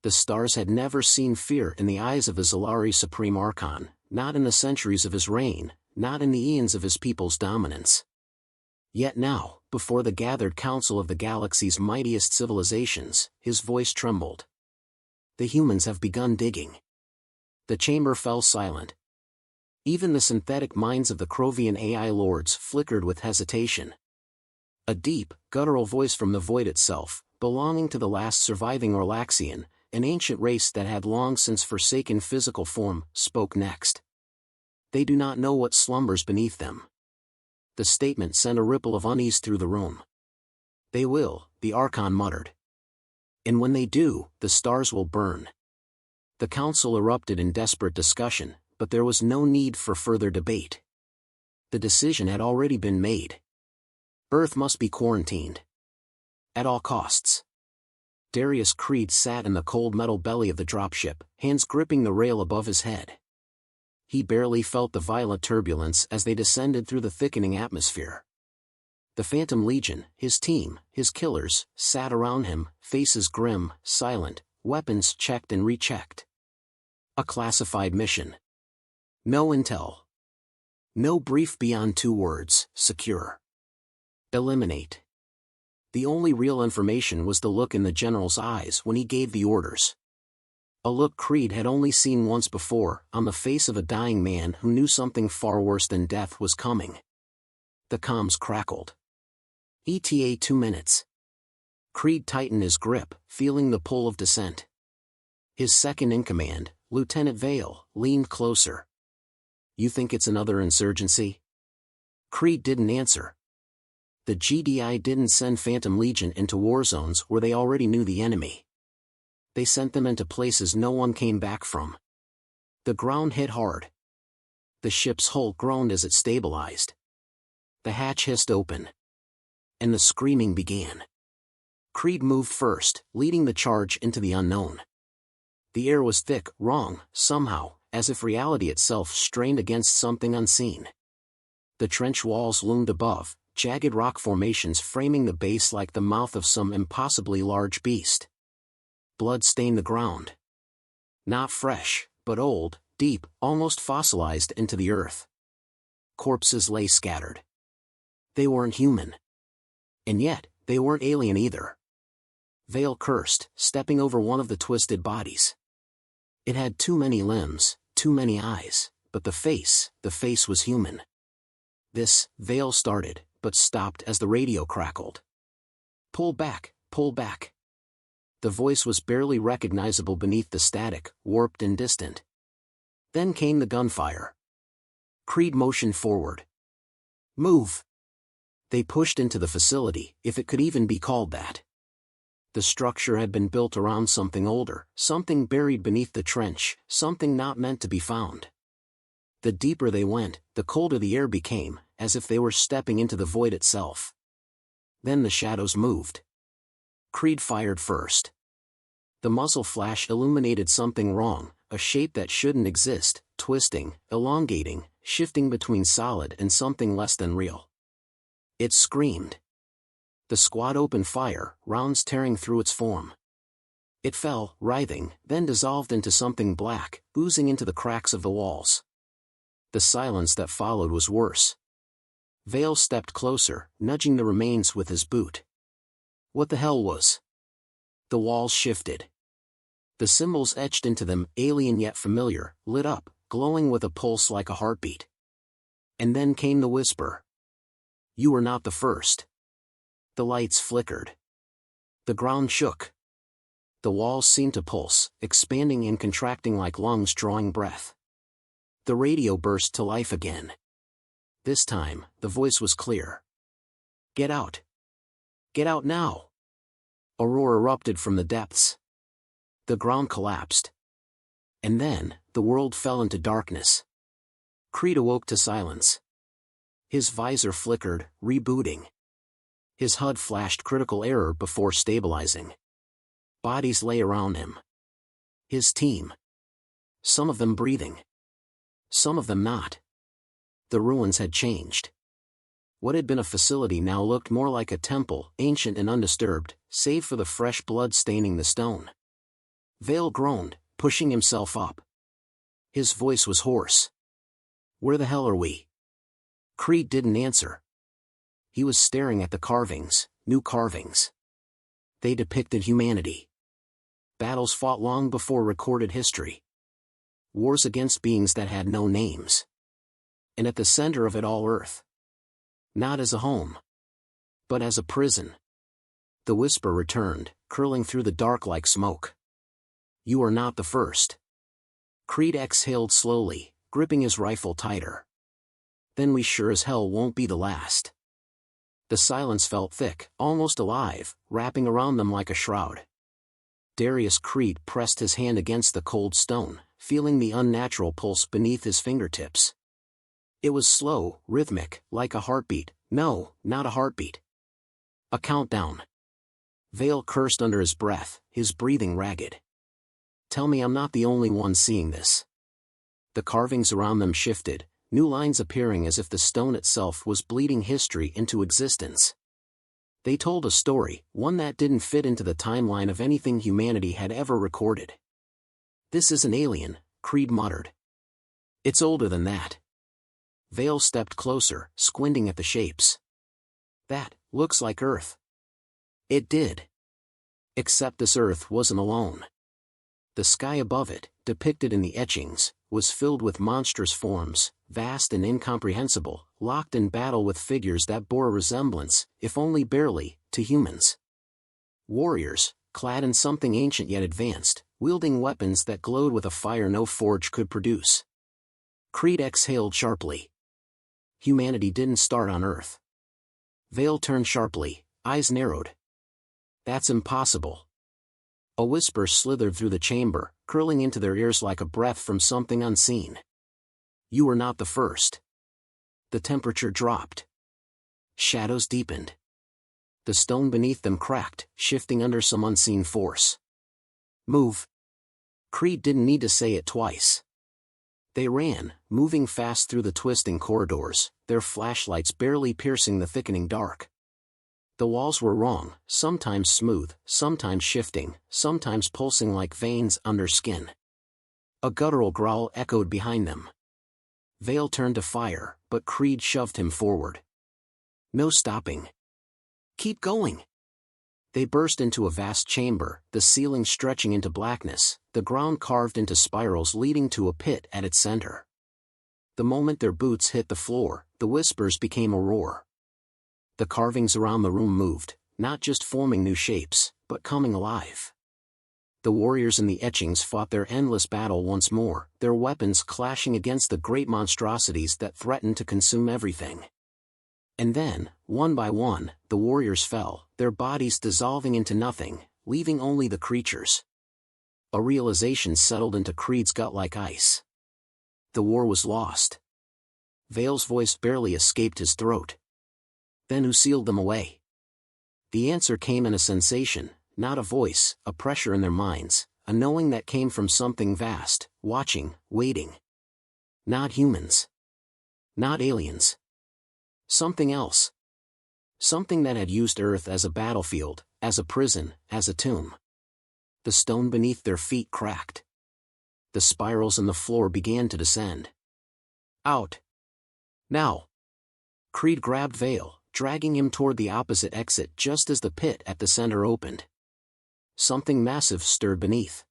The stars had never seen fear in the eyes of the Zalari Supreme Archon, not in the centuries of his reign, not in the eons of his people's dominance. Yet now, before the gathered council of the galaxy's mightiest civilizations, his voice trembled. The humans have begun digging. The chamber fell silent. Even the synthetic minds of the Krovian AI lords flickered with hesitation. A deep, guttural voice from the void itself, belonging to the last surviving Orlaxian, an ancient race that had long since forsaken physical form, spoke next. They do not know what slumbers beneath them. The statement sent a ripple of unease through the room. They will, the Archon muttered. And when they do, the stars will burn. The council erupted in desperate discussion, but there was no need for further debate. The decision had already been made. Earth must be quarantined. At all costs. Darius Creed sat in the cold metal belly of the dropship, hands gripping the rail above his head. He barely felt the violent turbulence as they descended through the thickening atmosphere. The Phantom Legion, his team, his killers, sat around him, faces grim, silent, weapons checked and rechecked. A classified mission. No intel. No brief beyond 2 words, secure. Eliminate. The only real information was the look in the general's eyes when he gave the orders. A look Creed had only seen once before, on the face of a dying man who knew something far worse than death was coming. The comms crackled. ETA 2 minutes. Creed tightened his grip, feeling the pull of descent. His second-in-command, Lieutenant Vale, leaned closer. You think it's another insurgency? Creed didn't answer. The GDI didn't send Phantom Legion into war zones where they already knew the enemy. They sent them into places no one came back from. The ground hit hard. The ship's hull groaned as it stabilized. The hatch hissed open. And the screaming began. Creed moved first, leading the charge into the unknown. The air was thick, wrong, somehow, as if reality itself strained against something unseen. The trench walls loomed above, jagged rock formations framing the base like the mouth of some impossibly large beast. Blood stained the ground. Not fresh, but old, deep, almost fossilized into the earth. Corpses lay scattered. They weren't human. And yet, they weren't alien either. Vale cursed, stepping over one of the twisted bodies. It had too many limbs, too many eyes, but the face was human. This, Vale started, but stopped as the radio crackled. Pull back, pull back. The voice was barely recognizable beneath the static, warped and distant. Then came the gunfire. Creed motioned forward. Move. They pushed into the facility, if it could even be called that. The structure had been built around something older, something buried beneath the trench, something not meant to be found. The deeper they went, the colder the air became, as if they were stepping into the void itself. Then the shadows moved. Creed fired first. The muzzle flash illuminated something wrong, a shape that shouldn't exist, twisting, elongating, shifting between solid and something less than real. It screamed. The squad opened fire, rounds tearing through its form. It fell, writhing, then dissolved into something black, oozing into the cracks of the walls. The silence that followed was worse. Vale stepped closer, nudging the remains with his boot. What the hell was? The walls shifted. The symbols etched into them, alien yet familiar, lit up, glowing with a pulse like a heartbeat. And then came the whisper. You were not the first. The lights flickered. The ground shook. The walls seemed to pulse, expanding and contracting like lungs drawing breath. The radio burst to life again. This time, the voice was clear. Get out. Get out now. A roar erupted from the depths. The ground collapsed. And then, the world fell into darkness. Creed awoke to silence. His visor flickered, rebooting. His HUD flashed critical error before stabilizing. Bodies lay around him. His team. Some of them breathing. Some of them not. The ruins had changed. What had been a facility now looked more like a temple, ancient and undisturbed, save for the fresh blood staining the stone. Vale groaned, pushing himself up. His voice was hoarse. "Where the hell are we?" Creed didn't answer. He was staring at the carvings, new carvings. They depicted humanity. Battles fought long before recorded history. Wars against beings that had no names. And at the center of it all, Earth. Not as a home, but as a prison. The whisper returned, curling through the dark like smoke. "You are not the first." Creed exhaled slowly, gripping his rifle tighter. "Then we sure as hell won't be the last." The silence felt thick, almost alive, wrapping around them like a shroud. Darius Creed pressed his hand against the cold stone, feeling the unnatural pulse beneath his fingertips. It was slow, rhythmic, like a heartbeat. No, not a heartbeat. A countdown. Vale cursed under his breath, his breathing ragged. "Tell me I'm not the only one seeing this." The carvings around them shifted, new lines appearing as if the stone itself was bleeding history into existence. They told a story, one that didn't fit into the timeline of anything humanity had ever recorded. "This isn't alien," Creed muttered. "It's older than that." Vale stepped closer, squinting at the shapes. "That looks like Earth." It did. Except this Earth wasn't alone. The sky above it, depicted in the etchings, was filled with monstrous forms, vast and incomprehensible, locked in battle with figures that bore a resemblance, if only barely, to humans. Warriors, clad in something ancient yet advanced, wielding weapons that glowed with a fire no forge could produce. Creed exhaled sharply. Humanity didn't start on Earth. Vale turned sharply, eyes narrowed. "That's impossible." A whisper slithered through the chamber, curling into their ears like a breath from something unseen. "You were not the first." The temperature dropped. Shadows deepened. The stone beneath them cracked, shifting under some unseen force. "Move." Creed didn't need to say it twice. They ran, moving fast through the twisting corridors, their flashlights barely piercing the thickening dark. The walls were wrong, sometimes smooth, sometimes shifting, sometimes pulsing like veins under skin. A guttural growl echoed behind them. Vale turned to fire, but Creed shoved him forward. "No stopping. Keep going." They burst into a vast chamber, the ceiling stretching into blackness, the ground carved into spirals leading to a pit at its center. The moment their boots hit the floor, the whispers became a roar. The carvings around the room moved, not just forming new shapes, but coming alive. The warriors in the etchings fought their endless battle once more, their weapons clashing against the great monstrosities that threatened to consume everything. And then, one by one, the warriors fell, their bodies dissolving into nothing, leaving only the creatures. A realization settled into Creed's gut like ice. The war was lost. Vale's voice barely escaped his throat. "Then who sealed them away?" The answer came in a sensation, not a voice, a pressure in their minds, a knowing that came from something vast, watching, waiting. Not humans. Not aliens. Something else. Something that had used Earth as a battlefield, as a prison, as a tomb. The stone beneath their feet cracked. The spirals in the floor began to descend. "Out. Now." Creed grabbed Vale, dragging him toward the opposite exit just as the pit at the center opened. Something massive stirred beneath.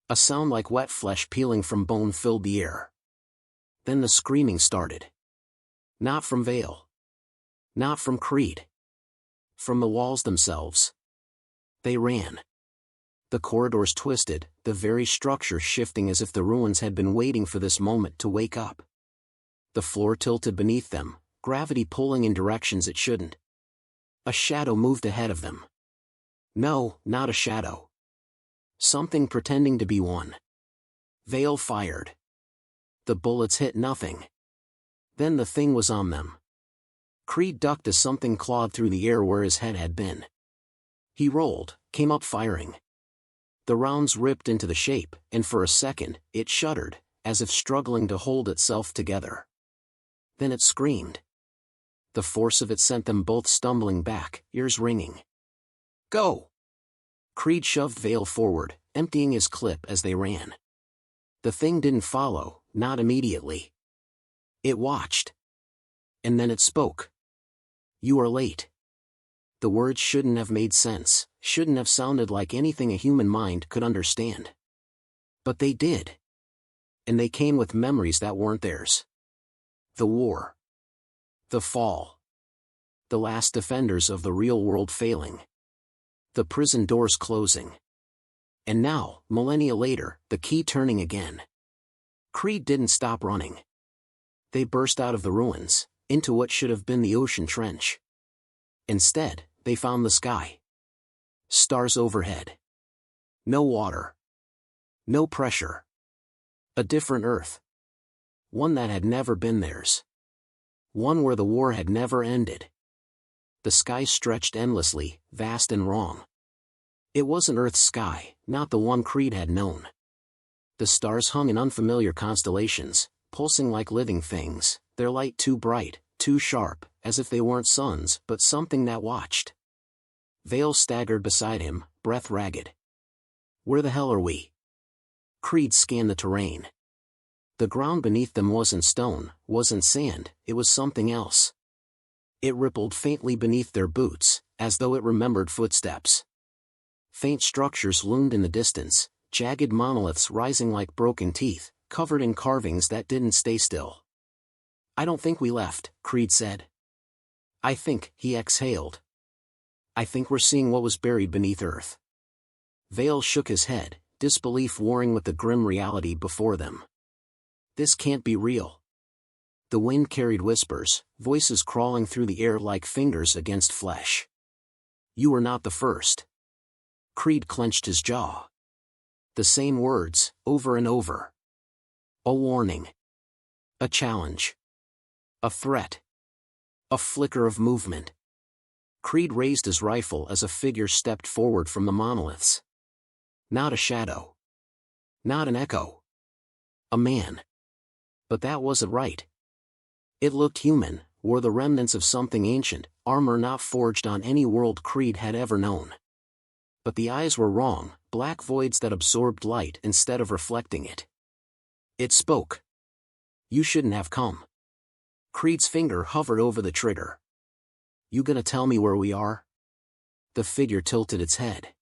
A sound like wet flesh peeling from bone filled the air. Then the screaming started. Not from Vale. Not from Creed. From the walls themselves. They ran. The corridors twisted, the very structure shifting as if the ruins had been waiting for this moment to wake up. The floor tilted beneath them, gravity pulling in directions it shouldn't. A shadow moved ahead of them. No, not a shadow. Something pretending to be one. Vale fired. The bullets hit nothing. Then the thing was on them. Creed ducked as something clawed through the air where his head had been. He rolled, came up firing. The rounds ripped into the shape, and for a second, it shuddered, as if struggling to hold itself together. Then it screamed. The force of it sent them both stumbling back, ears ringing. "Go!" Creed shoved Vale forward, emptying his clip as they ran. The thing didn't follow, not immediately. It watched. And then it spoke. "You are late." The words shouldn't have made sense, shouldn't have sounded like anything a human mind could understand. But they did. And they came with memories that weren't theirs. The war. The fall. The last defenders of the real world failing. The prison doors closing. And now, millennia later, the key turning again. Creed didn't stop running. They burst out of the ruins, into what should have been the ocean trench. Instead, they found the sky. Stars overhead. No water. No pressure. A different Earth. One that had never been theirs. One where the war had never ended. The sky stretched endlessly, vast and wrong. It wasn't Earth's sky, not the one Creed had known. The stars hung in unfamiliar constellations, pulsing like living things, their light too bright, too sharp, as if they weren't suns but something that watched. Vale staggered beside him, breath ragged. "Where the hell are we?" Creed scanned the terrain. The ground beneath them wasn't stone, wasn't sand, it was something else. It rippled faintly beneath their boots, as though it remembered footsteps. Faint structures loomed in the distance, jagged monoliths rising like broken teeth, covered in carvings that didn't stay still. "I don't think we left," Creed said. "I think," he exhaled. "I think we're seeing what was buried beneath Earth." Vale shook his head, disbelief warring with the grim reality before them. "This can't be real." The wind carried whispers, voices crawling through the air like fingers against flesh. "You were not the first." Creed clenched his jaw. The same words, over and over. A warning. A challenge. A threat. A flicker of movement. Creed raised his rifle as a figure stepped forward from the monoliths. Not a shadow. Not an echo. A man. But that wasn't right. It looked human, wore the remnants of something ancient, armor not forged on any world Creed had ever known. But the eyes were wrong, black voids that absorbed light instead of reflecting it. It spoke. "You shouldn't have come." Creed's finger hovered over the trigger. "You gonna tell me where we are?" The figure tilted its head.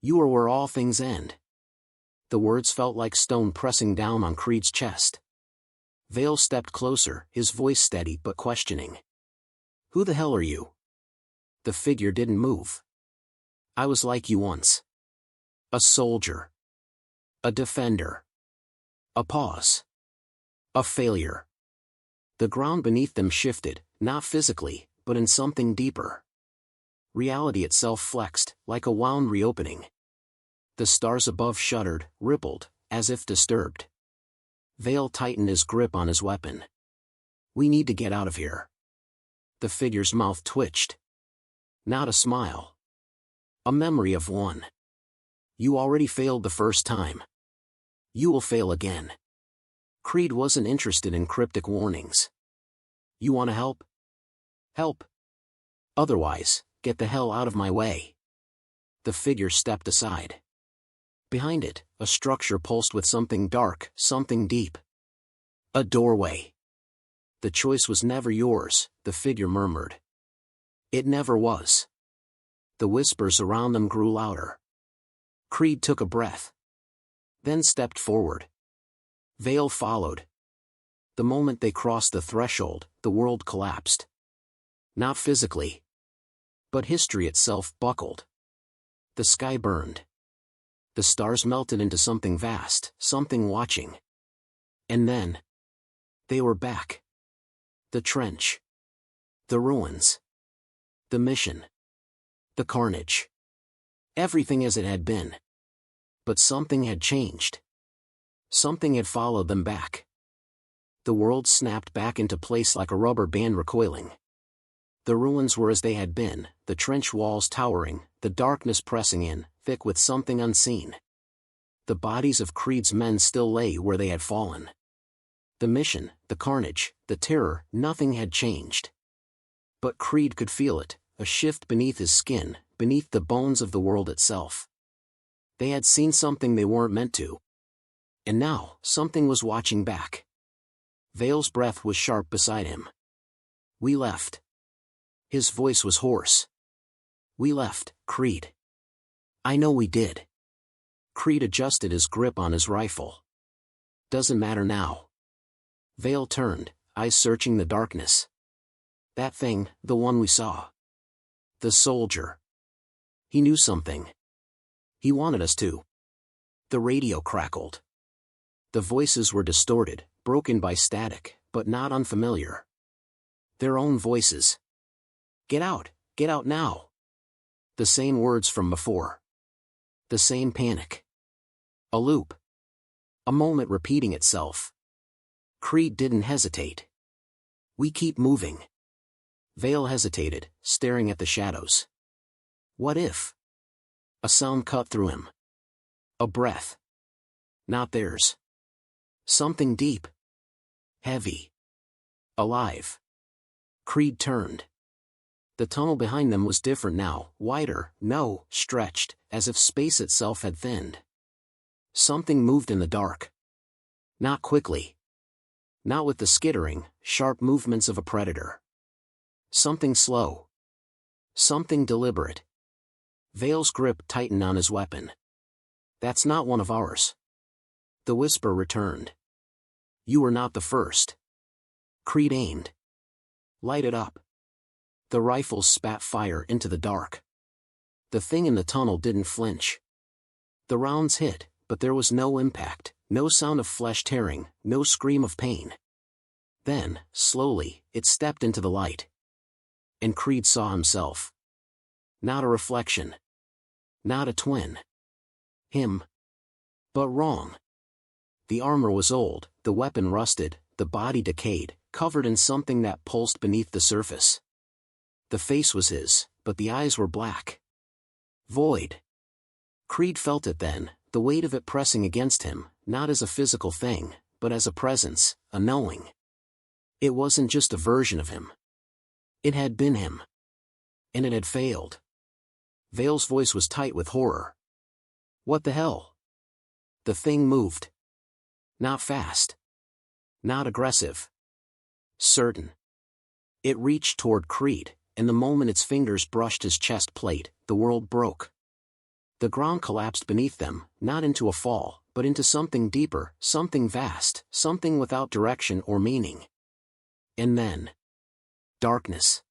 "You are where all things end." The words felt like stone pressing down on Creed's chest. Vale stepped closer, his voice steady but questioning. "Who the hell are you?" The figure didn't move. "I was like you once. A soldier. A defender." A pause. A failure. The ground beneath them shifted, not physically, but in something deeper. Reality itself flexed, like a wound reopening. The stars above shuddered, rippled, as if disturbed. Vale tightened his grip on his weapon. "We need to get out of here." The figure's mouth twitched. Not a smile. A memory of one. "You already failed the first time. You will fail again." Creed wasn't interested in cryptic warnings. "You want to help?" "Help. Otherwise, get the hell out of my way." The figure stepped aside. Behind it, a structure pulsed with something dark, something deep. A doorway. "The choice was never yours," the figure murmured. "It never was." The whispers around them grew louder. Creed took a breath. Then stepped forward. Vale followed. The moment they crossed the threshold, the world collapsed. Not physically. But history itself buckled. The sky burned. The stars melted into something vast, something watching. And then, they were back. The trench. The ruins. The mission. The carnage. Everything as it had been. But something had changed. Something had followed them back. The world snapped back into place like a rubber band recoiling. The ruins were as they had been, the trench walls towering, the darkness pressing in, thick with something unseen. The bodies of Creed's men still lay where they had fallen. The mission, the carnage, the terror, nothing had changed. But Creed could feel it, a shift beneath his skin, beneath the bones of the world itself. They had seen something they weren't meant to. And now, something was watching back. Vale's breath was sharp beside him. "We left." His voice was hoarse. "We left, Creed." "I know we did." Creed adjusted his grip on his rifle. "Doesn't matter now." Vale turned, eyes searching the darkness. "That thing, the one we saw." The soldier. He knew something. He wanted us to. The radio crackled. The voices were distorted, broken by static, but not unfamiliar. Their own voices. Get out now." The same words from before. The same panic. A loop. A moment repeating itself. Creed didn't hesitate. "We keep moving." Vale hesitated, staring at the shadows. What if? A sound cut through him. A breath. Not theirs. Something deep. Heavy. Alive. Creed turned. The tunnel behind them was different now, wider, stretched, as if space itself had thinned. Something moved in the dark. Not quickly. Not with the skittering, sharp movements of a predator. Something slow. Something deliberate. Vale's grip tightened on his weapon. "That's not one of ours." The whisper returned. "You were not the first." Creed aimed. Lighted up. The rifles spat fire into the dark. The thing in the tunnel didn't flinch. The rounds hit, but there was no impact, no sound of flesh tearing, no scream of pain. Then, slowly, it stepped into the light. And Creed saw himself. Not a reflection. Not a twin. Him. But wrong. The armor was old, the weapon rusted, the body decayed, covered in something that pulsed beneath the surface. The face was his, but the eyes were black. Void. Creed felt it then, the weight of it pressing against him, not as a physical thing, but as a presence, a knowing. It wasn't just a version of him. It had been him. And it had failed. Vale's voice was tight with horror. "What the hell?" The thing moved. Not fast. Not aggressive. Certain. It reached toward Creed, and the moment its fingers brushed his chest plate, the world broke. The ground collapsed beneath them, not into a fall, but into something deeper, something vast, something without direction or meaning. And then. Darkness.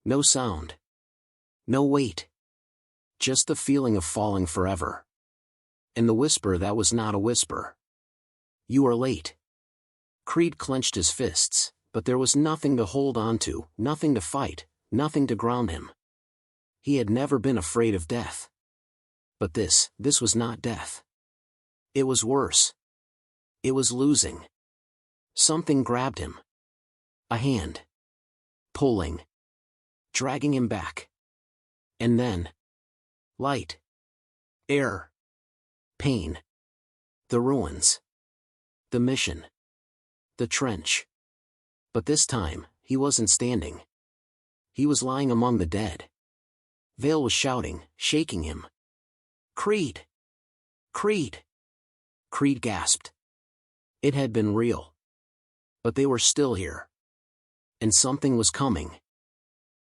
No sound. No weight. Just the feeling of falling forever. And the whisper that was not a whisper. "You are late." Creed clenched his fists, but there was nothing to hold on to, nothing to fight, nothing to ground him. He had never been afraid of death. But this was not death. It was worse. It was losing. Something grabbed him. A hand. Pulling. Dragging him back. And then. Light. Air. Pain. The ruins. The mission. The trench. But this time, he wasn't standing. He was lying among the dead. Vale was shouting, shaking him. "Creed! Creed!" Creed gasped. It had been real. But they were still here. And something was coming.